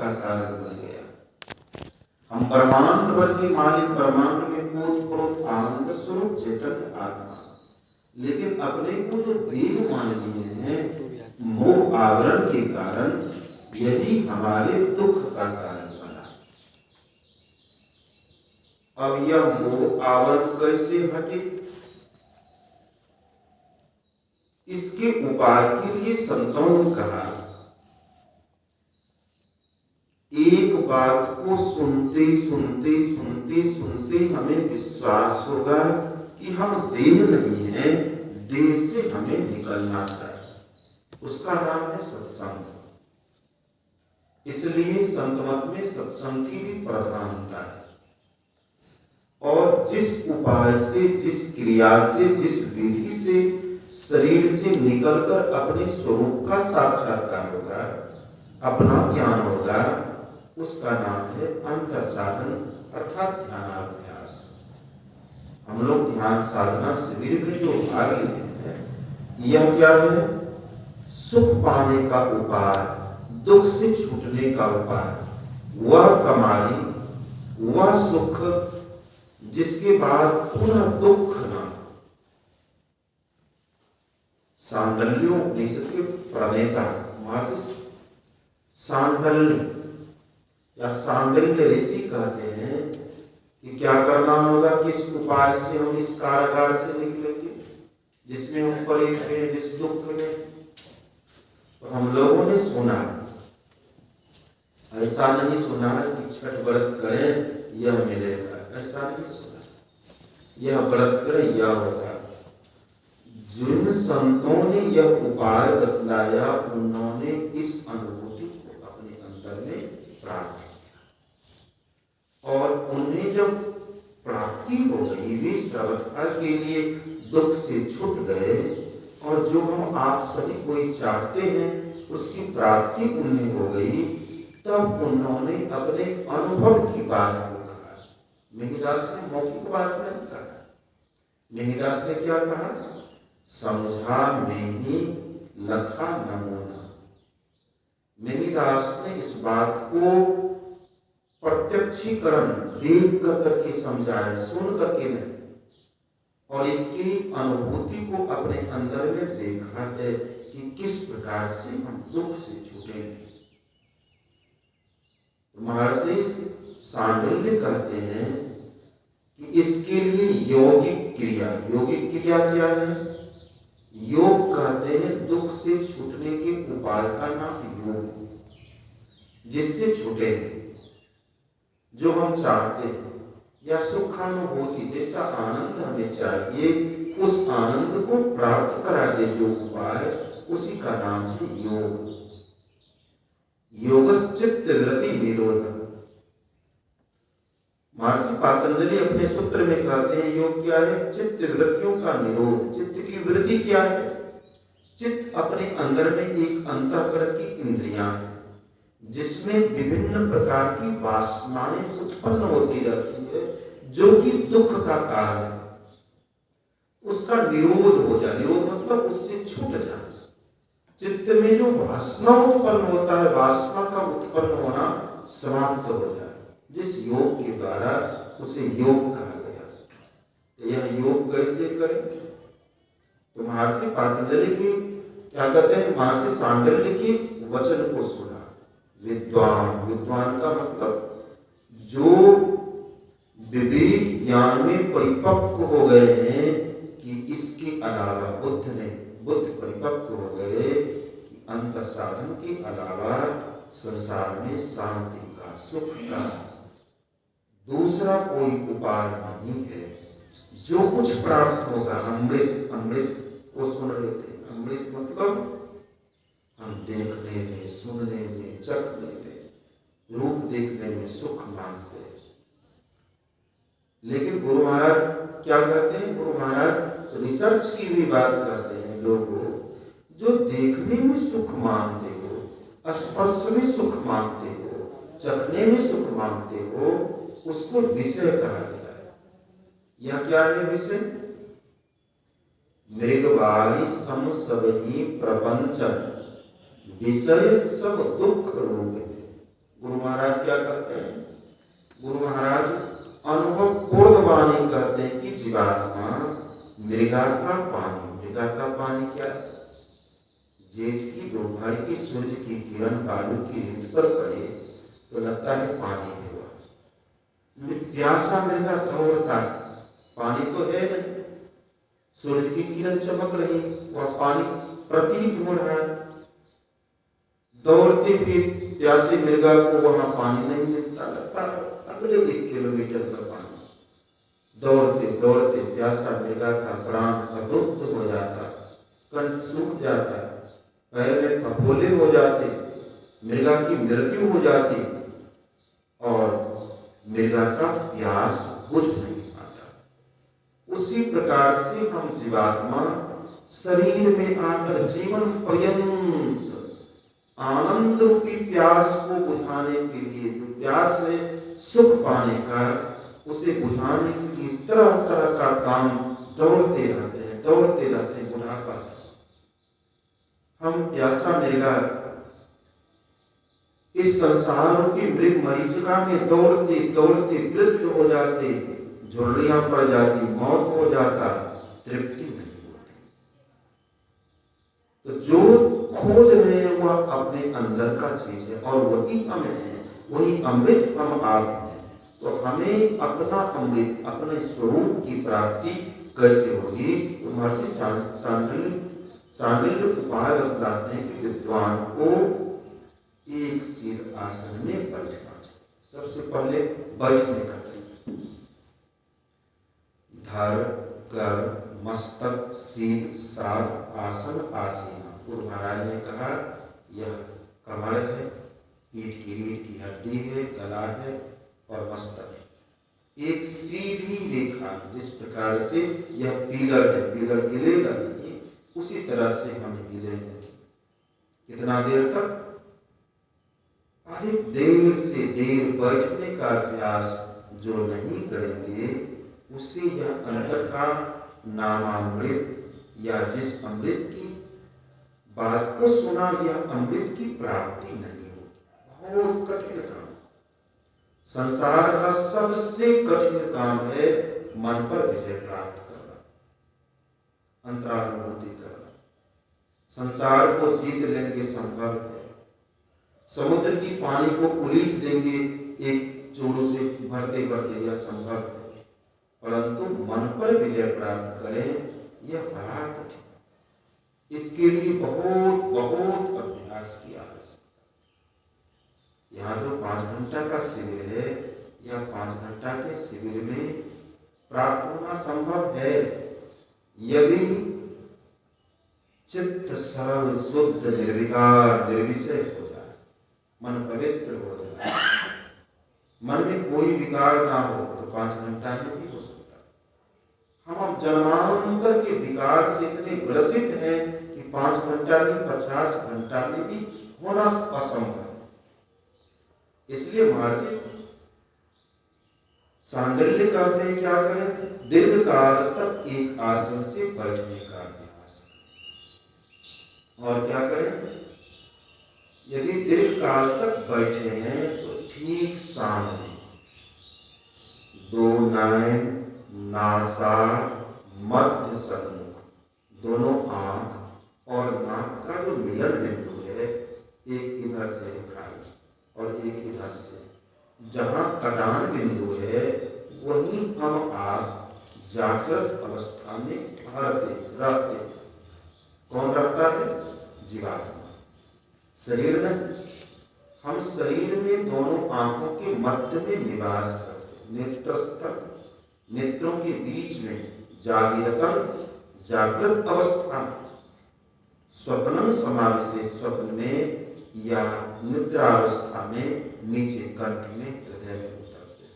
का कारण बन गया। हम ब्रह्मांड भर के मालिक, ब्रह्मांड में पूर्ण आनंद स्वरूप चैतन्य आत्मा, लेकिन अपने को जो देह मान लिए हैं मोह आवरण के कारण, यही हमारे दुख का कारण बना। अब यह मोह आवरण कैसे हटे, इसके उपाय के लिए संतों ने कहा, एक बात को सुनते सुनते सुनते सुनते हमें विश्वास होगा कि हम देह नहीं है, देह से हमें निकलना चाहिए। उसका नाम है सत्संग। इसलिए संत मत में सत्संग की भी प्रधानता है। और जिस उपाय से, जिस क्रिया से, जिस विधि से शरीर से निकलकर अपने स्वरूप का साक्षात्कार होगा, अपना ज्ञान होगा, उसका नाम है अंतर साधन अर्थात ध्यानाभ्यास। हम लोग ध्यान साधना शिविर में जो भाग लेते हैं, यह क्या है? सुख पाने का उपाय, दुख से छूटने का उपाय, वह कमाई, वह सुख जिसके बाद पुनः दुख ना। सांडल्यों उपनिषद के प्रणेता महर्षि सांडल्य या सांडल्य ऋषि कहते हैं कि क्या करना होगा, किस उपाय से हम इस कारागार से निकलेंगे जिसमें हम पड़े हुए हैं, जिस दुख में। तो हम लोगों ने सुना, ऐसा नहीं सुना कि छठ व्रत करें यह मिलेगा, ऐसा नहीं सुना, यह व्रत करें यह होगा। जिन संतों ने यह उपाय बतलाया, उन्होंने इस अनुभूति को अपने अंदर में प्राप्त किया। और उन्हें जब प्राप्ति हो गई, वे सर्वथा के लिए दुख से छूट गए। और जो हम आप सभी कोई चाहते हैं, उसकी प्राप्ति उन्हें हो गई। तब उन्होंने अपने अनुभव की बात को कहा। मिहिरदास ने मौखिक बात नहीं कहा। मिहिरदास ने क्या कहा? समझा में ही लखा नमूना। मिहिरदास ने इस बात को प्रत्यक्षीकरण देख करके समझाया, सुन करके नहीं। और इसकी अनुभूति को अपने अंदर में देखा है कि किस प्रकार से हम दुख से छूटेंगे। महर्षि सांडल्य कहते हैं कि इसके लिए यौगिक क्रिया, यौगिक क्रिया क्या है? योग कहते हैं दुख से छूटने के उपाय का नाम योग, जिससे छूटेंगे। जो हम चाहते हैं या सुखानुभूति, जैसा आनंद हमें चाहिए, उस आनंद को प्राप्त करा दे जो उपाय, उसी का नाम है योग। योगश्चित्त वृत्ति निरोध। महर्षि पातंजलि अपने सूत्र में कहते हैं योग क्या है? चित्त वृत्तियों का निरोध। चित्त की वृत्ति क्या है? चित्त अपने अंदर में एक अंतःकरण की इंद्रियां है, जिसमें विभिन्न प्रकार की वासनाएं उत्पन्न होती रहती है, जो कि दुख का कारण है। उसका निरोध हो जाए, निरोध मतलब उससे छूट जाए। चित्त में जो वासना उत्पन्न होता है, वासना का उत्पन्न होना समाप्त हो जाए, जिस योग के द्वारा उसे योग कहा गया। तो यह योग कैसे करें? तो महर्षि पातंजलि की क्या कहते हैं, महर्षि सांडल्य के वचन को सुना। विद्वान, विद्वान का मतलब जो विवेक ज्ञान में परिपक्व हो गए हैं कि इसके अलावा बुद्ध परिपक्व हो गए कि अंतर साधन के अलावा संसार में शांति का, सुख का दूसरा कोई उपाय नहीं है। जो कुछ प्राप्त होगा, अमृत, अमृत को सुन रहे थे, अमृत मतलब हम देखने में, सुनने में, चखने में, रूप देखने में सुख मानते हैं। लेकिन गुरु महाराज क्या कहते हैं? गुरु महाराज रिसर्च की भी बात करते हैं। लोगों जो देखने में सुख मानते हो, स्पर्श में सुख मानते हो, चखने में सुख मानते हो, उसको विषय कहा गया है। यह क्या है विषय? मृगवारी सम सबही प्रपंचन, विषय सब दुख रूप है। गुरु मृगा का पानी। मृगा का पानी क्या है? जेठ की दोपहर की सूर्य की किरण बालू की रेत पर पड़े तो लगता है पानी है वह। प्यासा मृगा दौड़ता है, पानी तो है नहीं, सूरज की किरण चमक रही, वह पानी प्रतीत हो रहा है। दौड़ते हुए प्यासे मृगा को वहां पानी नहीं मिलता, लगता अगले 1 किलोमीटर का पानी। दौड़ते दौड़ते प्यासा मृगा का प्राण अवरुद्ध हो जाता, कंठ सूख जाता, पैर में फफोले हो जाते, मृगा की मृत्यु हो जाती और मृगा का प्यास बुझ नहीं पाता। उसी प्रकार से हम जीवात्मा शरीर में आकर जीवन पर्यंत आनंद रूपी प्यास को बुझाने के लिए, जो प्यास है सुख पाने का, उसे बुझाने के लिए तरह तरह का काम दौड़ते रहते हैं, बुढ़ापा तक। हम प्यासा मृगा इस संसार की मृग मरीचिका में दौड़ते दौड़ते वृद्ध हो जाते, झुर्रियां पड़ जाती, मौत हो जाता, तृप्ति नहीं होती। तो जो खोज रहे हैं वह अपने अंदर का चीज है और वही हम हैं, वही अमृत हम आप हैं। तो हमें अपना अमृत, अपने स्वरूप की प्राप्ति कैसे होगी? तो महर्षि सांडिल्य उपाय बतलाते हैं कि विद्वान को एक सिद्ध आसन में बैठना चाहिए। सबसे पहले बैठने का तरीका, धर कर मस्तक सीध साध आसन आसीना। गुरु महाराज ने कहा यह कमर है, पीठ की रीढ़ की हड्डी है, गला है और मस्तक है, एक सीधी रेखा है। जिस प्रकार से यह पिलर है, पिलर हिलेगा नहीं, उसी तरह से हम हिलेंगे। कितना देर तक? अधिक देर से देर बैठने का अभ्यास जो नहीं करेंगे उसे यह अंदर का नामामृत या जिस अमृत की बात को सुना, यह अमृत की प्राप्ति नहीं होगी। बहुत कठिन काम, संसार का सबसे कठिन काम है मन पर विजय प्राप्त करना, अंतरानुभूति करना। संसार को जीत लेंगे संभव है, समुद्र की पानी को उलीच देंगे एक चूड़ों से भरते भरते, यह संभव है, परंतु मन पर विजय प्राप्त करें यह बड़ा कठिन। इसके लिए बहुत बहुत अभ्यास की आवश्यकता। यहाँ जो 5 घंटा का शिविर है, यह 5 घंटा के शिविर में प्राप्त होना संभव है यदि चित्त सरल शुद्ध निर्विकार निर्विषय हो जाए, मन पवित्र हो जाए, मन में कोई विकार ना हो, तो 5 घंटा में भी हो सकता। हम अब जन्मांतर के विकार से इतने ग्रसित हैं कि 5 घंटा की 50 घंटा में भी होना असंभव। इसलिए महर्षि सांडिल्य कहते हैं क्या करें? दीर्घ काल तक एक आसन से बैठने का अभ्यास। और क्या करें? यदि दीर्घ काल तक बैठे हैं तो ठीक सामने 2 नयन, नासा, मध्य सन्मुख, दोनों आंख और नाक का जो मिलन बिंदु है, एक इधर से दिखाई और एक इधर से, जहां कटान बिंदु है वहीं हम आप जागृत अवस्था में ठहरते रहते। कौन रहता है? जीवात्मा। शरीर में, हम शरीर में दोनों आंखों के मध्य में निवास करते, नेत्रस्थल, नेत्रों के बीच में जागृत अवस्था, स्वप्नम समावेशित, स्वप्न में या निद्रावस्था में नीचे कंठ में, हृदय में उतरते।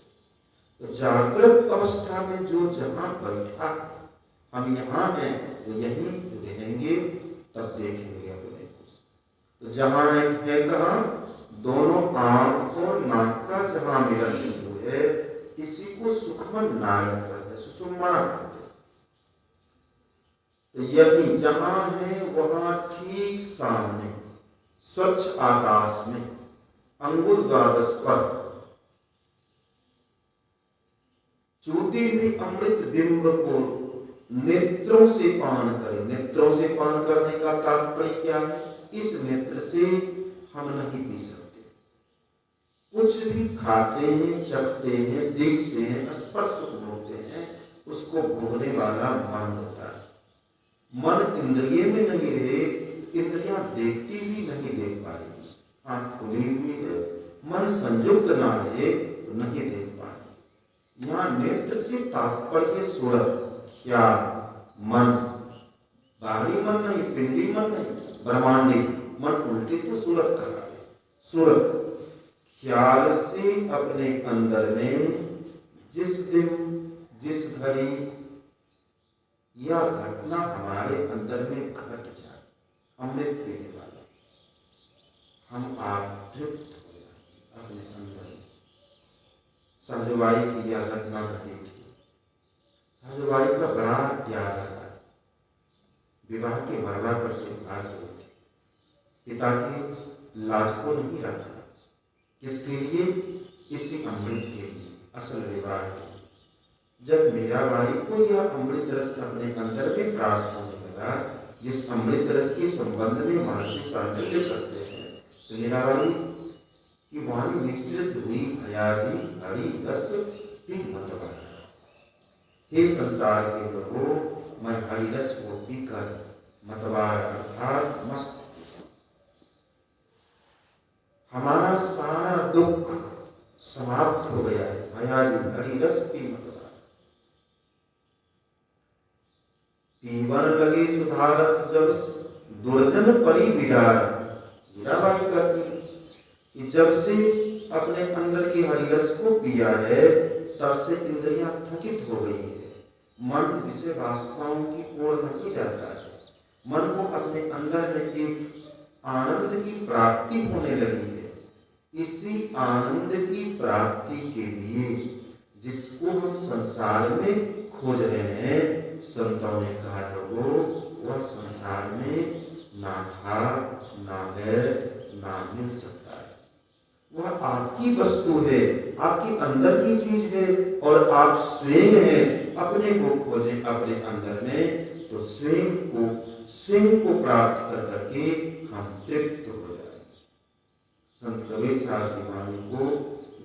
तो जागृत अवस्था में जो जहां बैठा, हम यहाँ हैं तो यहीं रहेंगे, तब देखेंगे अपने को। तो जहां है कहाँ? दोनों आंख और नाक का जहां मिलन बिंदु है, इसी को सुखमन नाड़ी कहते हैं, सुषुम्ना कहते हैं। तो यही जहां है वहां ठीक सामने स्वच्छ आकाश में अंगुल द्वादश पर चूती हुई अमृत बिंब को नेत्रों से पान करें। नेत्रों से पान करने का तात्पर्य क्या है? इस नेत्र से हम नहीं पी सकते। कुछ भी खाते हैं, चखते हैं, देखते हैं, स्पर्श भोगते हैं, उसको भोगने वाला मन होता है। मन इंद्रिय में नहीं रहे, इंद्रियां देखती भी नहीं देख पाएगी। आंख खुली हुई है, मन संयुक्त ना रहे तो नहीं देख पाए। यहाँ नेत्र से तात्पर्य सूरत, ख्याल, मन, बाहरी मन नहीं, पिंडी मन नहीं, ब्रह्मांडी मन, उल्टी तो सूरत कहा है। सूरत ख्याल से अपने अंदर में जिस दिन जिस घड़ी यह घटना हमारे अंदर में घट जाए, अमृत पीने वाला, हम आप तृप्त हो जाए अपने अंदर में। सहजवाई की यह घटना घटी थी। सहजवाई का बड़ा त्याग रहा। विवाह के मरवा पर से भाग गई थी। पिता की लाज को नहीं रखा। किसके लिए? इसी अमृत के लिए, असल विवाह के लिए। जब मीराबाई को यह अमृत रस अपने अंदर में प्राप्त होने लगा, जिस अमृत रस के संबंध में महर्षि सांडिल्य करते हैं, तो मीराबाई की वाणी निश्चित हुई, भयाजी हरि रस पी मत वाला। हे संसार के लोगों, मैं हरि रस को पीकर मतवार अर्थात मस्त, हमारा सारा दुख समाप्त हो गया है। भयाजी हरि रस पी मतवार। पीवन लगे सुधारस जब दुर्जन परी बिडार। मीराबाई कहती है कि जब से अपने अंदर के हरिरस को पिया है, तब से इंद्रियां थकित हो गई है। मन विषय वासनाओं की ओर नहीं जाता है। मन को अपने अंदर में एक आनंद की प्राप्ति होने लगी है। इसी आनंद की प्राप्ति के लिए जिसको हम संसार में खोज रहे हैं, संतों ने कहा लोगों, वह संसार में ना था, ना है, ना मिल सकता है। वह आपकी वस्तु है, आपके अंदर की चीज है, और आप स्वयं हैं। अपने को खोजें अपने अंदर में, तो स्वयं को प्राप्त कर करके हम तृप्त हो जाएंगे। संत कबीर साहब की वाणी को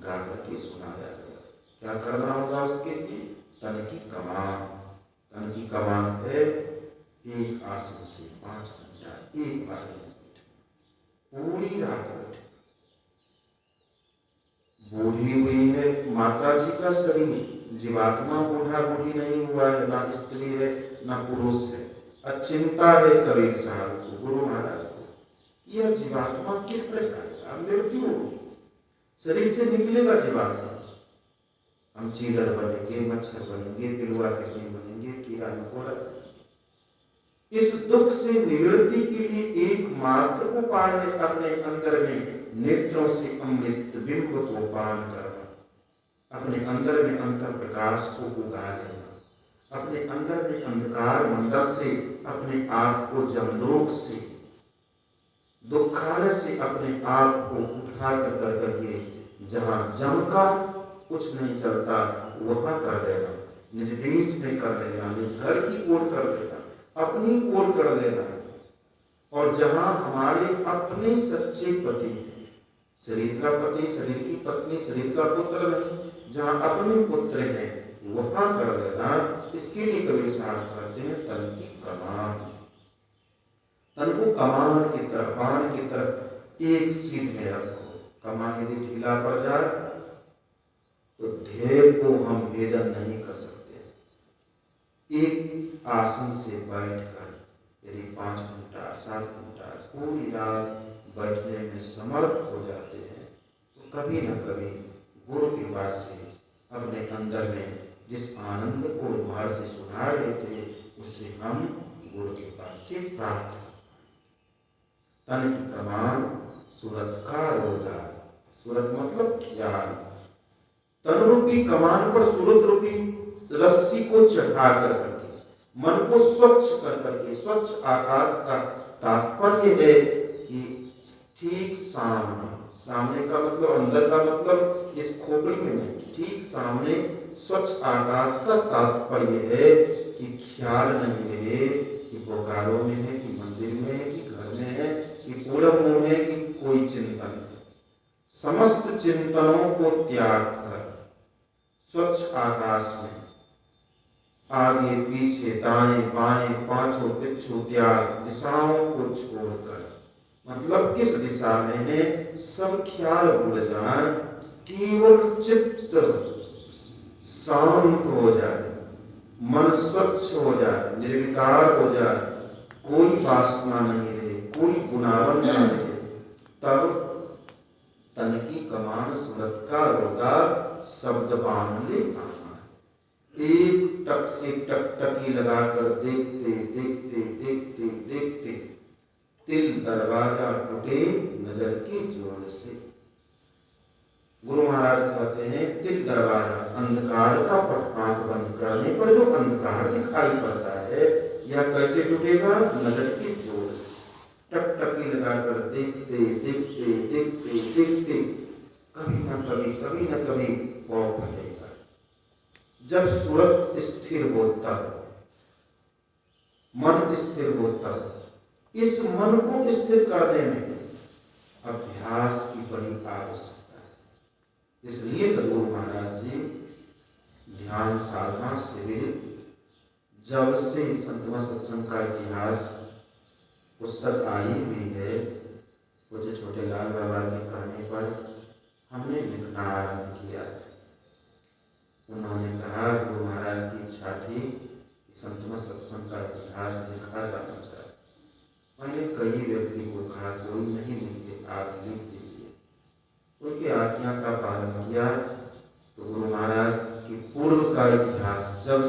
गा करके सुनाया गया। क्या करना होगा उसके लिए? तन की कमान। तन की कमान है एक आसन से 5 घंटा एक बार में बैठे, पूरी रात बैठे। बूढ़ी हुई है माता जी का शरीर, जीवात्मा बूढ़ा बूढ़ी नहीं हुआ है, ना स्त्री है ना पुरुष है। अचिंता है कबीर साहब को, गुरु महाराज को, यह जीवात्मा किस पर जाएगा? मृत्यु होगी, शरीर से निकलेगा जीवात्मा। हम चीलर बनेंगे, मच्छर बनेंगे, पिलुआ पिल्ली बनेंगे, कीड़ा मकोड़ा। इस दुख से निवृत्ति के लिए एकमात्र उपाय है अपने अंदर में नेत्रों से अमृत बिंब को पान करना, अपने अंदर में अंतर प्रकाश को उगा लेना, अपने अंदर में अंधकार मंडल से अपने आप को जमलोक से, दुखालय से अपने आप को उठा कर करके जहाँ जम का कुछ नहीं चलता वहां कर देना, निज देश में कर देना, निज घर की ओर कर देना, अपनी ओर कर देना। और जहां हमारे अपने सच्चे पति हैं, शरीर का पति, शरीर की पत्नी, शरीर का पुत्र नहीं, जहां अपने पुत्र हैं वहां कर देना। इसके लिए कबीर साहब कहते हैं तन की कमान। तन को कमान की तरफ, बाण की तरफ एक सीध में रखो। कमान यदि ढीला पड़ जाए तो ध्येय को हम भेदन नहीं कर सकते। एक आसन से बैठकर यदि 5 घंटा 7 घंटा पूरी रात बैठने में समर्थ हो जाते हैं, तो कभी न कभी गुरु कृपा से अपने अंदर में जिस आनंद को महर्षि सुना रहे थे, उससे हम गुरु कृपा से प्राप्त कर पाए। तन की कमान सूरत का रोधा। सूरत मतलब ख्याल। तन रूपी कमान पर सूरत रूपी रस्सी को चढ़ा कर करके मन को स्वच्छ कर करके, स्वच्छ आकाश का तात्पर्य है कि ठीक सामने, सामने का मतलब अंदर का मतलब इस खोपड़ी में नहीं, ठीक सामने स्वच्छ आकाश का तात्पर्य है कि ख्याल नहीं रहे कि बोकारो में है कि मंदिर में है कि घर में है कि पूरब में है कि कोई चिंतन है। समस्त चिंतनों को त्याग कर स्वच्छ आकाश में आगे पीछे दाएं बाएं पांचों पिछू त्याग दिशाओं को छोड़कर, मतलब किस दिशा में है सब ख्याल भूल जाए, केवल चित्त शांत हो जाए, मन स्वच्छ हो जाए, निर्विकार हो जाए, कोई वासना नहीं रहे, कोई गुनावन न रहे, तब तन की कमान सूरत का रोदा शब्द बांध ले आना है। एक टक से टकटकी लगाकर देखते देखते देखते देखते तिल दरवाजा टूटे नजर की जोर से। गुरु महाराज कहते हैं तिल दरवाजा, अंधकार का आंख बंद करने पर जो अंधकार दिखाई पड़ता है यह कैसे टूटेगा? नजर की जोर से। टकटकी लगाकर देखते देखते देखते देखते कभी न कभी पाँव फटेगा। जब सूरत स्थिर होता है, मन स्थिर होता है, इस मन को स्थिर करने में अभ्यास की बड़ी आवश्यकता है। इसलिए सद्गुरु महाराज जी ध्यान साधना शिविर जब से संतवा सत्संग का इतिहास पुस्तक आई हुई है, मुझे छोटे लाल बाबा के कहने पर हमने लिखना आरंभ किया। उन्होंने कहा गुरु महाराज की इच्छा थी कि संतवा सत्संग का इतिहास लिखा जाना चाहिए। मैंने कई व्यक्ति को कहा कोई नहीं लिखे, आप लिख दीजिए। उनकी आज्ञा का पालन किया तो गुरु महाराज की पूर्व का इतिहास जब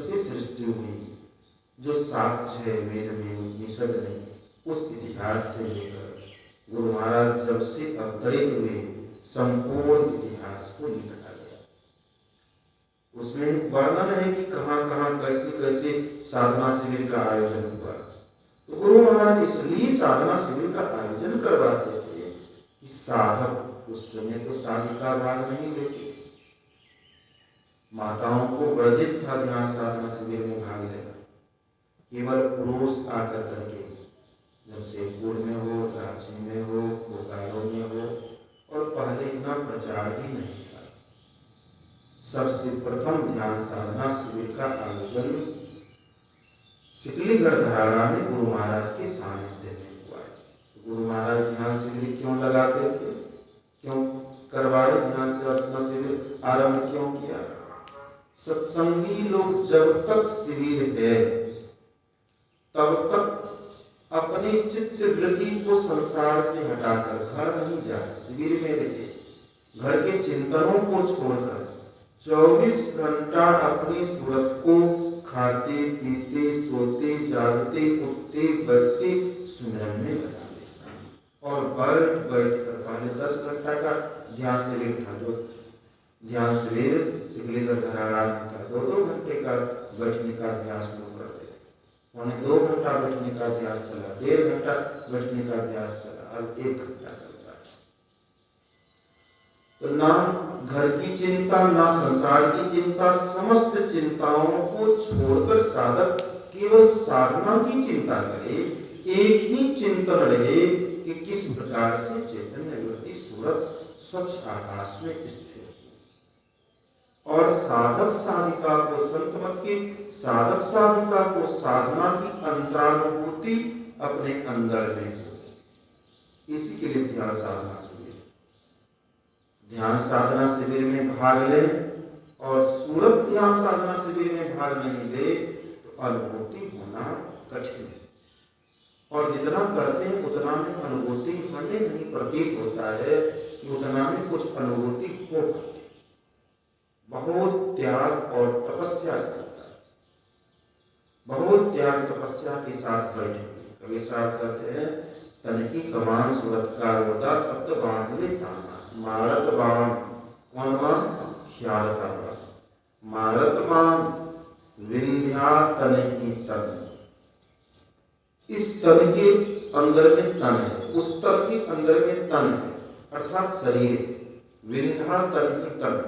से सृष्टि हुई, जो साक्ष्य है वेद में उपनिषद में, उस इतिहास से लेकर गुरु महाराज जब से अवतरित हुए संपूर्ण इतिहास को लिखा गया। उसमें वर्णन है कि कहाँ कहाँ कैसे कैसे साधना शिविर का आयोजन हुआ। तो गुरु महाराज इसलिए साधना शिविर का आयोजन करवाते थे कि साधक, उस समय तो साधिका भाग नहीं लेती थी, माताओं को वर्जित था ध्यान साधना शिविर में भाग लेना। केवल पुरुष आकर करके, जब शेखपुर में हो, रांची में हो, बोकारो में हो, और पहले इतना प्रचार भी नहीं था। सबसे प्रथम ध्यान साधना शिविर का आयोजन सिकलीगढ़ धराड़ा में गुरु महाराज के सानिध्य में हुआ है। तो गुरु महाराज ध्यान शिविर क्यों लगाते थे, क्यों करवाए, ध्यान साधना शिविर आरंभ क्यों किया? सत्संगी लोग जब तक शिविर है तब तक अपनी चित्त वृत्ति को संसार से हटाकर घर नहीं जाए, शिविर में रहते, घर के चिंतनों को छोड़कर 24 घंटा अपनी सूरत को खाते पीते सोते जागते उठते बैठते सुमिरन में लगा देना। और बैठ कर पहले 10 घंटा का ध्यान शिविर था, जो ध्यान शिविर सिकलीगढ़ धराड़ा में था, 2-2 घंटे का बैठने का अभ्यास लोग करते थे। उन्हें 2 घंटा बैठने का अभ्यास चला, 1.5 घंटा बैठने का अभ्यास चला, अब 1 घंटा चलता है। तो ना घर की चिंता, ना संसार की चिंता, समस्त चिंताओं को छोड़कर साधक केवल साधना की चिंता करे। एक ही चिंतन रहे कि किस प्रकार से चैतन्य वृत्ति सूरत स्वच्छ आकाश में स्थिर, और साधक साधिका को, संत मत के साधक साधिका को साधना की अंतरानुभूति अपने अंदर में हो। इसी के लिए ध्यान साधना शिविर, ध्यान साधना शिविर में भाग ले और सूरत ध्यान साधना शिविर में भाग नहीं ले तो अनुभूति होना कठिन है। और जितना करते हैं उतना में अनुभूति हमें नहीं प्रतीत होता है कि उतना में कुछ अनुभूति हो पाती। बहुत त्याग और तपस्या करता है, बहुत त्याग तपस्या के साथ बैठे। कबीर साहब कहते हैं तन की कमान सूरत का रोदा शब्द बांध ले ताना। मारत बाण, कौन बाण? ख्याल का बाण। मारत बाण विंध्या तन ही तन, इस तन के अंदर में तन है, उस तन के अंदर में तन है, अर्थात शरीर। विंध्या तन ही तन,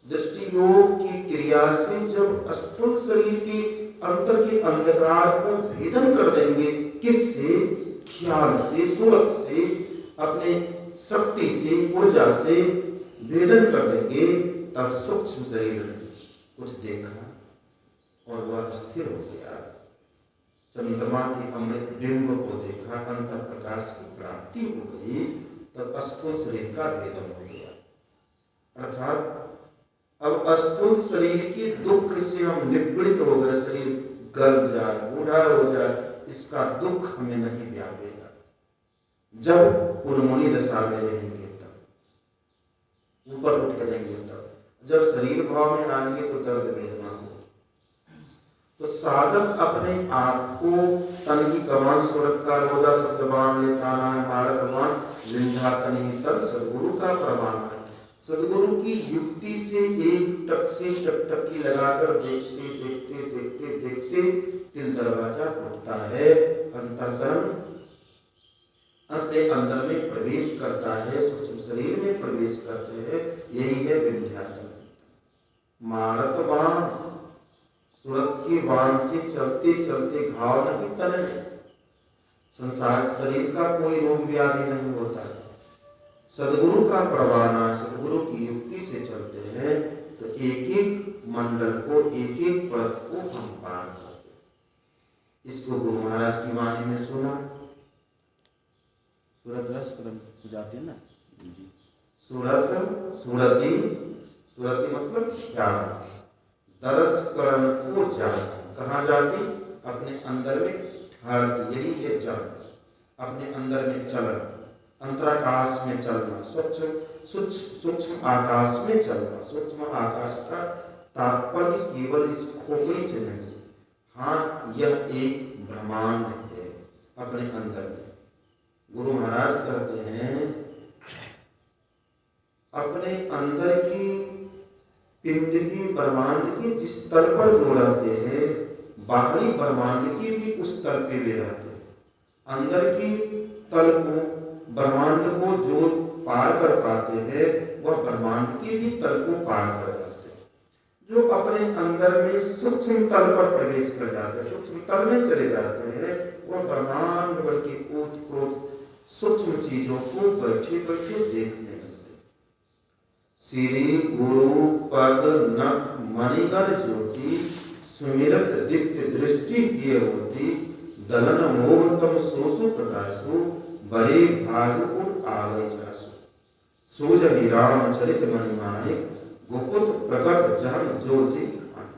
दृष्टि योग की क्रिया से जब स्थूल शरीर के अंतर के अंधकार को भेदन कर देंगे, किससे? ख्याल से, सूरत से, अपने शक्ति से, ऊर्जा से भेदन कर देंगे, तब सूक्ष्म शरीर ने कुछ देखा और वह स्थिर हो गया। चंद्रमा के अमृत बिंब को देखा, अंत प्रकाश की प्राप्ति हो गई, तब स्थूल शरीर का भेदन हो गया। अर्थात अब स्थूल शरीर के दुख से हम निवृत्त हो गए। शरीर गल जाए, बूढ़ा हो जाए, इसका दुख हमें नहीं व्यापेगा। जब उन्मूली दशा में रहेंगे, तब ऊपर उठ करेंगे, तब जब शरीर भाव में आएंगे तो दर्द वेदना हो। तो साधक अपने आप को तन की कमान सूरत का रोदा शब्दवान लेता भारतवान विंध्या तनि तन सदगुरु का प्रमाण है। सदगुरु की युक्ति से एक टक से टकटकी लगाकर देखते देखते देखते देखते दिल दरवाजा टूटता है, अंतःकरण अपने अंदर में प्रवेश करता है, सूक्ष्म शरीर में प्रवेश करते हैं। यही है विंध्याचल। मारत बाण, सूरत के बाण से चलते चलते घाव नहीं तने। संसार शरीर का कोई रोग व्याधि नहीं होता। सदगुरु का प्रवाहना, सदगुरु की युक्ति से चलते हैं तो एक एक मंडल को, एक एक परत को हम पार करते हैं। इसको गुरु महाराज की वाणी में सुना। सूरत रस हो जाती है ना, सूरत सूरती, सूरती मतलब ज्ञान, दरस करण को जान। कहाँ जाती? अपने अंदर में ठहरती। यही है जल, अपने अंदर में चलना, अंतराकाश में चलना, सूक्ष्म आकाश में चलना। सूक्ष्म आकाश का तात्पर्य केवल इस खोपड़ी से नहीं, हाँ, यह एक ब्रह्मांड है अपने अंदर में। गुरु महाराज कहते हैं अपने अंदर की पिंड की ब्रह्मांड के जिस तल पर जो रहते हैं, बाहरी ब्रह्मांड के भी उस तल पे वे रहते हैं। अंदर की तल को, ब्रह्मांड को जो पार कर पाते हैं, वह ब्रह्मांड के भी तल को पार कर जाते हैं। जो अपने अंदर में सूक्ष्म तल पर प्रवेश कर जाते हैं, सूक्ष्म तल में चले जाते हैं, वह ब्रह्मांड भर की ओत-प्रोत सूक्ष्म चीजों को बैठे बैठे देखने लगते। श्री गुरु पद नख मणिगण ज्योति, सुमिरत दीप्त दृष्टि किए होती, दलन मोह तम सोसु प्रकाशु, बड़े भाग उठ आवे जासु। सोजहि रामचरित मणिमानिक, गुपुत प्रकट जहन जो जी खान।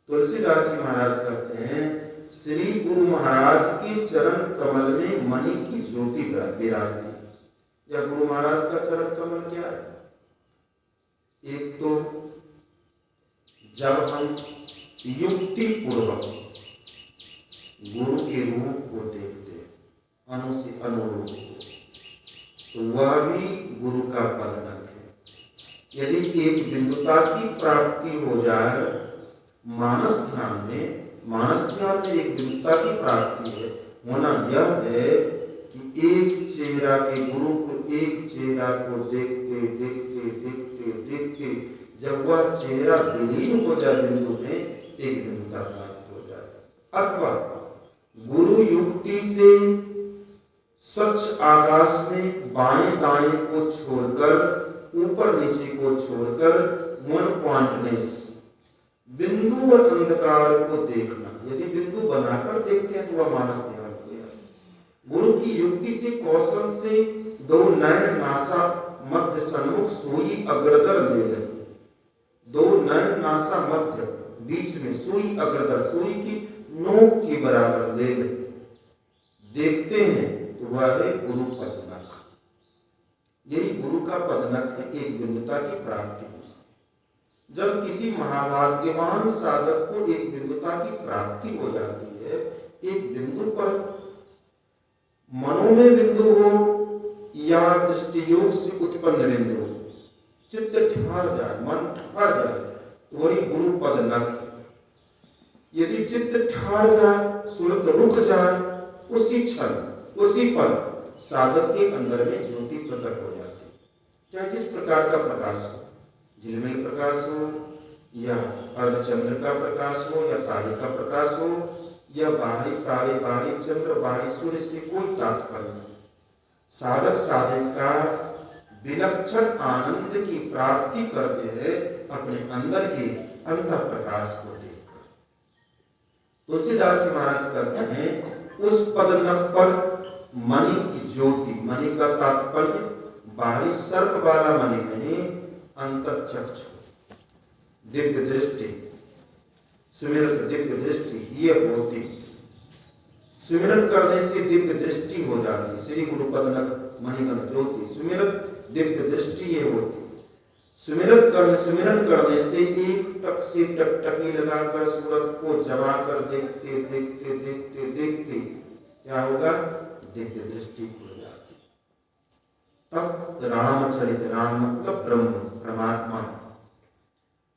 तुलसीदास जी महाराज कहते हैं श्री गुरु महाराज के चरण कमल में मणि की ज्योति विराजती। यह गुरु महाराज का चरण कमल क्या है? एक तो जब हम युक्ति पूर्वक गुरु के रूप को देखते, अनु से अनुरूप, तो वह भी गुरु का पदनक है। यदि एक बिंदुता की प्राप्ति हो जाए मानस ध्यान में, मानस ध्यान में एक बिंदुता की प्राप्ति है, होना यह है कि एक चेहरा के गुरु को, एक चेहरा को देखते देखते देखते देखते जब वह चेहरा विलीन हो जाए बिंदु में, एक बिंदुता प्राप्त हो जाए। अथवा गुरु युक्ति से स्वच्छ आकाश में बाएं दाएं को छोड़कर, ऊपर नीचे को छोड़कर, वन पॉइंटनेस, बिंदु और अंधकार को देखना। यदि बिंदु बनाकर देखते हैं तो वह मानस ध्यान हो गया। गुरु की युक्ति से, कौशल से, दो नयन नासा मध्य सन्मुख सोई अग्रदर ले गई। दो नयन नासा मध्य बीच में सोई अग्रदर, सोई की नोक के बराबर ले गई। देखते हैं तो वह है गुरु पदनक। यही गुरु का पदनक है, एक बिंदुता की प्राप्ति। जब किसी महाभाग्यवान साधक को एक बिंदुता की प्राप्ति हो जाती है, एक बिंदु पर मनोमय बिंदु हो या दृष्टि योग से उत्पन्न बिंदु हो, चित्त ठहर जाए, मन ठहर जाए, तो वही गुरु पदनक है। यदि चित्त ठहर जाए, सूरत रुक जाए, उसी क्षण, उसी पल साधक के अंदर में ज्योति प्रकट हो जाती है, चाहे जिस प्रकार का प्रकाश हो। झिलमिल प्रकाश हो या अर्धचंद्र का प्रकाश हो या तारे का प्रकाश हो या बाहरी तारे, बाहरी चंद्र, बाहरी सूर्य से कोई तात्पर्य नहीं। साधक साधिका विलक्षण आनंद की प्राप्ति करते हैं अपने अंदर के अंतः प्रकाश को देखकर। तुलसीदास जी महाराज कहते हैं उस पदनख पर मणि की ज्योति, मणि का तात्पर्य बाहरी सर्प वाला मणि नहीं, अंतर चक्षु, दिव्य दृष्टि, सुमिरत दिव्य दृष्टि ही होती। सुमिरन करने से दिव्य दृष्टि हो जाती है। श्री गुरु पदनख मणिगण ज्योति, सुमिरत दिव्य दृष्टि ये होती। सुमिरन करने से एक टक से टकटकी लगाकर सूरत को जमा कर देखते देखते देखते देखते क्या होगा, दिव्य दृष्टि खुल जाती। तब रामचरित, राम मतलब ब्रह्म, परमात्मा,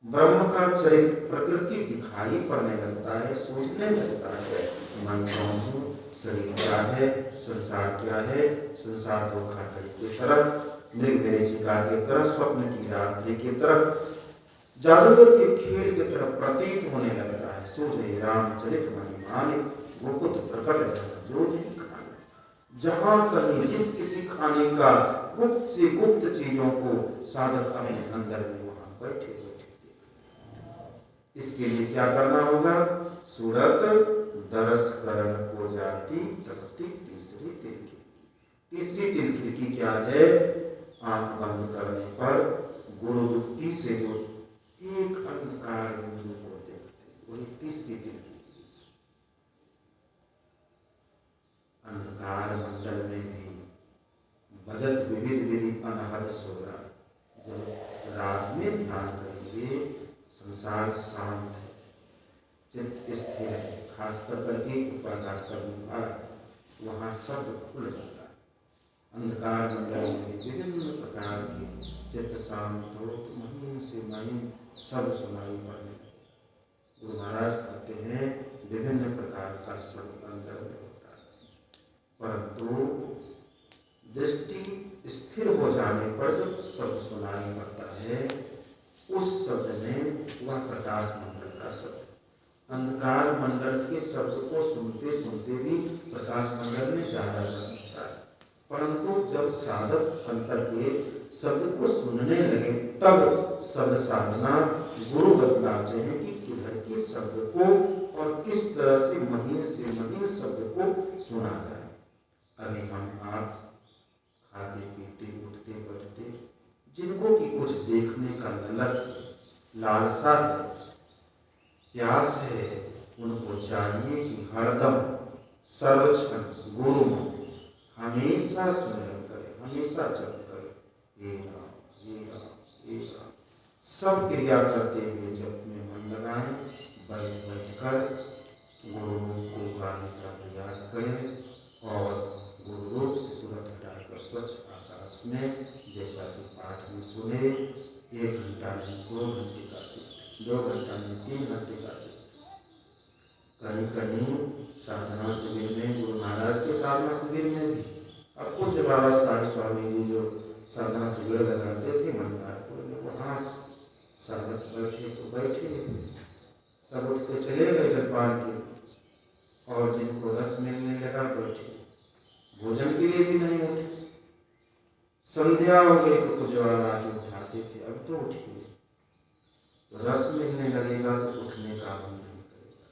ब्रह्म का चरित्र प्रकृति दिखाई पड़ने लगता है, सोचने लगता है मैं कौन हूँ, शरीर क्या है, संसार क्या है, संसार धोखाधड़ी की तरफ, मृग विरेचिका की तरफ, स्वप्न की रात्रि की तरफ, जादूगर के खेल की तरफ प्रतीत होने लगता है। सोचे रामचरित महिमाने गुप्त प्रकट जो जिन जहां कहीं जिस किसी खाने का गुप्त से गुप्त चीजों को साधक अपने अंदर में वहां बैठे बैठे। इसके लिए क्या करना होगा, सूरत दरस करण को जाती तकती तीसरी तिलकी। तीसरी तिलकी क्या है, आंख बंद करने पर गुरु दुक्ति से जो एक अंधकार बिंदु को देखते, वही तीसरी तिलकी। अंधकार मंडल में भी भजत विविध विधि अनहद सोरा। जब रात में ध्यान करेंगे संसार शांत है, चित्त स्थिर है, खासकर करके उपागार करने वाला, वहाँ शब्द खुल जाता है। अंधकार मंडल में विभिन्न प्रकार के चित्त शांत हो तो महीन से महीन शब्द सुनाई पड़ने लगे। गुरु महाराज कहते हैं विभिन्न प्रकार का शब्द अंदर में होता है, परंतु दृष्टि स्थिर हो जाने पर जब शब्द सुनाई पड़ता है उस शब्द में वह प्रकाश मंडल का शब्द। अंधकार मंडल के शब्द को सुनते सुनते भी प्रकाश मंडल में जाना जा सकता है, परंतु जब साधक अंतर के शब्द को सुनने लगे तब शब्द साधना गुरु बतलाते हैं कि किधर के शब्द को और किस तरह से महीन शब्द को सुना जाए। अभी हम आप खाते पीते उठते बैठते जिनको कि कुछ देखने का ललक लालसा है, प्यास है, उनको चाहिए कि हरदम सर्वक्षण गुरु में हमेशा स्मरण करे, हमेशा जप करे, हे राम हे राम हे राम। सब क्रिया करते हुए जप में मन लगाएं, बैठ बैठ कर गुरु रूप को गाने का प्रयास करें और गुरु रूप से सूरत हटाकर स्वच्छ आकाश में जैसा कि पाठ में सुने 1 घंटा में 2 घंटे का से 2 घंटा में 3 घंटे का से। कहीं कहीं साधना शिविर में गुरु महाराज के साधना शिविर में भी अब पूज्य बाबा साहब स्वामी जी जो साधना शिविर लगाते थे मनमारपुर में, वहाँ साधक बैठे तो बैठे, सब उठ के चले गए जलपान के, और जिनको रस मिलने लगा बैठे, भोजन के लिए भी नहीं उठे। संध्या हो गई तो कुछ आके उठाते थे, अब तो उठिए, रस मिलने लगेगा तो उठने का मन नहीं करेगा,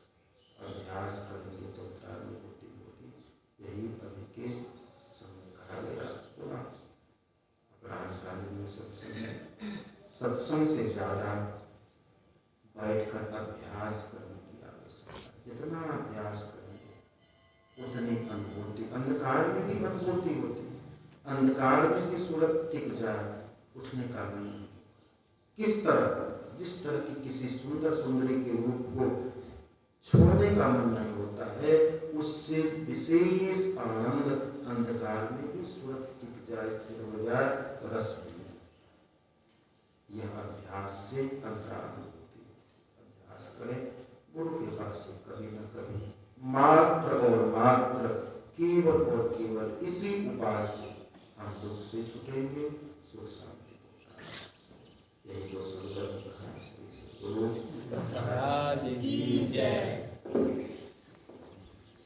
अभ्यास करेंगे तो अनुभूति होगी। यही अभी के समय कहा गया पूरा अपराधकालीन में सत्संग से ज्यादा बैठकर अभ्यास करने की आवश्यकता। जितना अभ्यास करेंगे उतनी अनुभूति, अंधकार में भी अनुभूति होती है, अंधकार में भी सूरत टिक जाए, उठने का मन नहीं। किस तरह, जिस तरह की किसी सुंदर सुंदरी के रूप को छोड़ने का मन नहीं होता है, उससे विशेष आनंद अंधकार में भी सूरत टिक जाए, स्थिर हो जाए, रस मिले। यह अभ्यास से अंतरानुभूति, अभ्यास करें गुरु के पास से कभी न कभी मात्र और मात्र, केवल और केवल इसी उपाय से हम दुख से छूटेंगे, सुख शांति